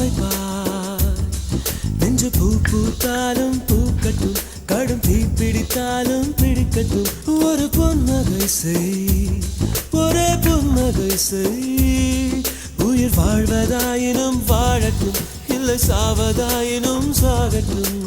வைப்பாய். நெஞ்சு பூ பூத்தாலும் பூக்கட்டும், கடும் தீ பிடித்தாலும் பிடிக்கட்டும். ஒரு புன்னகை செய், ஒரே புன்னகை செய். உயிர் வாழ்வதாயினும் வாழட்டும், இல்லை சாவதாயினும் சாகட்டும்.